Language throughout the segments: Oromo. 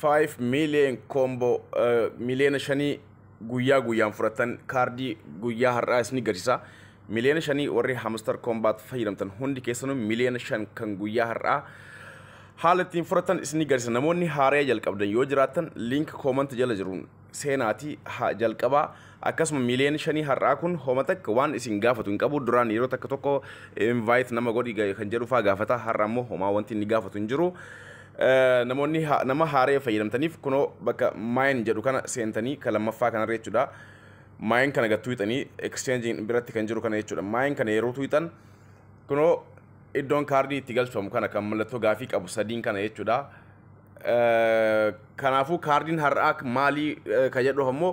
5 million combo million shani guyyaan furatan kaardii guyyaa har'aa isni garsiisa million shani warri hamster combat fayyadamtan hundi keessanuu million shan kan guyyaa har'aa haala ittiin furatan isni garsiisa namoonni haaree jalqabdan yoo jiraatan link comment jala jiruun seenaatii jalqabaa akkasuma million shani har'aa kun homa takka waan isin gaafatu hin qabu duraan yeroo takka tokko invite nama godhi kan jedhu faa gaafata har'a immoo homaa wanti inni gaafatu hin jiru namoonni nama haaree fayyadamtaniif kunoo bakka mine jedhu kana seentanii kalamaffaa kana jechuudha mine kana gattuutanii exchange biratti kan jiru kana jechuudha mine kana yeroo tuutan kunoo iddoon kaardii itti galfamu kana kan mallattoo gaafii qabu sadiin kana jechuudha kanaafuu kaardiin har'aa maalii ka jedhu ammoo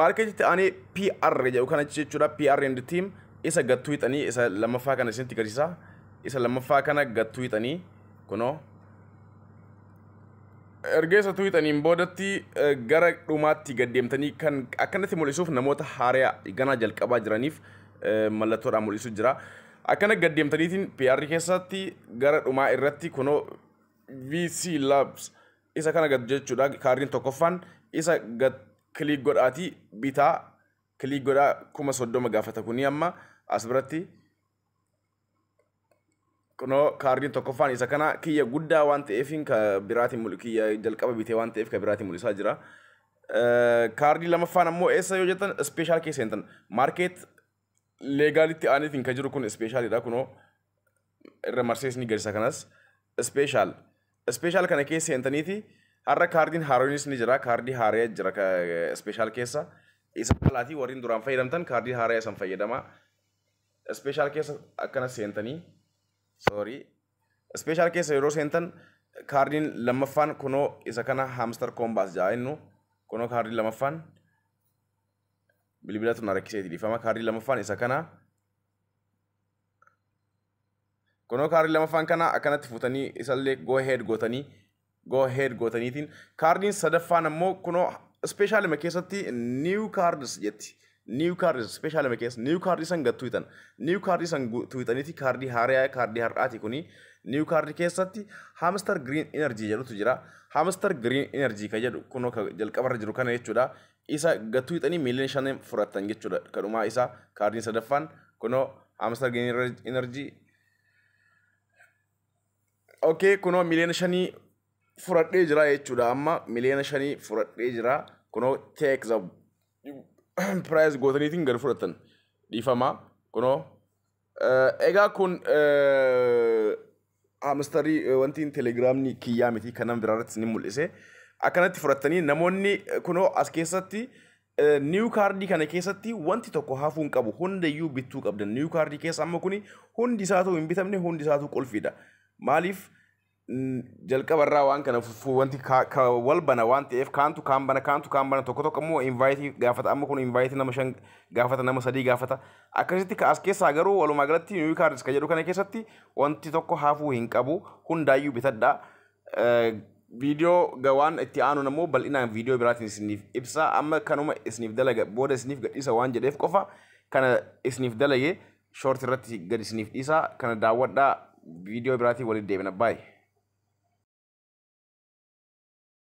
marketitti aanee PR jedhu kana jechuudha PR and team isa gattuutanii isa lamaffaa kana isinitti garsiisa isa lamaffaa kana gattuutanii kunoo ergeessa tuutaniin boodatti gara dhumaatti gaddeemtanii kan akkanatti mul'isuuf namoota haaraa ganaa jalqabaa jiraniif mallattoodhaan mul'isu jira akkana gaddeemtaniitiin PR keessatti gara dhumaa irratti kunoo VC Labs isa kana gad jechuudha kaardiin tokkoffaan isa gad kliik godhaatii bitaa kliik godhaa 30 gaafata kuni amma as biratti kunoo kaardiin tokkoffaan isa kana kiyya guddaa waan ta'eefin ka biraatiin kiyya jalqaba bitee waan ta'eef ka biraatiin mul'isaa jira kaardii lamaffaan ammoo eessa yoo jettan special case sentan market legalitti aaniitiin ka jiru kun specialidha kunoo irra marseesni garisa kanas special kana keessa sentaniiti har'a kaardiin haaroonis ni jira kaardii haaree jira ka special keessa isa kalaatii warriin duraan fayyadamtan kaardii haaree isan fayyadama special keessa akkana sentanii sorry special case yeroo sentan kaardiin lamaffaan kunoo isa kana hamster combat jaa'innu kunoo kaardii lamaffaan bilbilatu na rakkiseeti difama kaardii lamaffaan isa kana kunoo kaardii lamaffaan kana akkanatti futanii isallee go ahead gootaniitiin kaardiin sadaffaan ammoo kunoo special ma keessatti new cards jetti new cards special ma keessa new card isan gattuutan new card isan tuutaniiti kaardii haaraa kaardii har'aati kuni new card keessatti hamster green energy jedhutu jira hamster green energy ka jedhu kunoo ka jalqabarra jiru kana jechuudha isa gattuutanii million shan furatan jechuudha kadhumaa isa kaardiin sadaffaan kunoo hamster green energy okay kunoo million shanii furadhee jira jechuudha amma million shanii furadhee jira kunoo take the price gootaniitiin gad fudhatan dhiifama kunoo egaa kun hamsterii wantiin telegiraamni kiyyaa miti kanan biraarratti ni mul'ise akkanatti fudhatanii namoonni kunoo as keessatti new cardii kana keessatti wanti tokko hafuu hin qabu hundayyuu bittuu qabdan new cardii keessa amma kuni hundi isaatu hin bitamne hundi isaatu qolfiidha maaliif jalqabarraa waan kana wanti ka walbana waan ta'eef kaantu kaan bana tokko ammoo invite gaafata amma kun invite nama shan gaafata nama sadii gaafata akkasitti ka as keessaa garuu walumaa galatti new cards ka jedhu kana keessatti wanti tokko hafuu hin qabu hundaayyuu bitadha viidiyoo gawaan itti aanu namoo bal'inaan viidiyoo biraatiin isiniif ibsa amma kanuma isiniif dalaga booda isiniif gadhiisa waan jedheef qofa kana isiniif dalage short irratti gad isiniif dhiisa kana daawwadhaa viidiyoo biraatiin waliin deebina baay'ee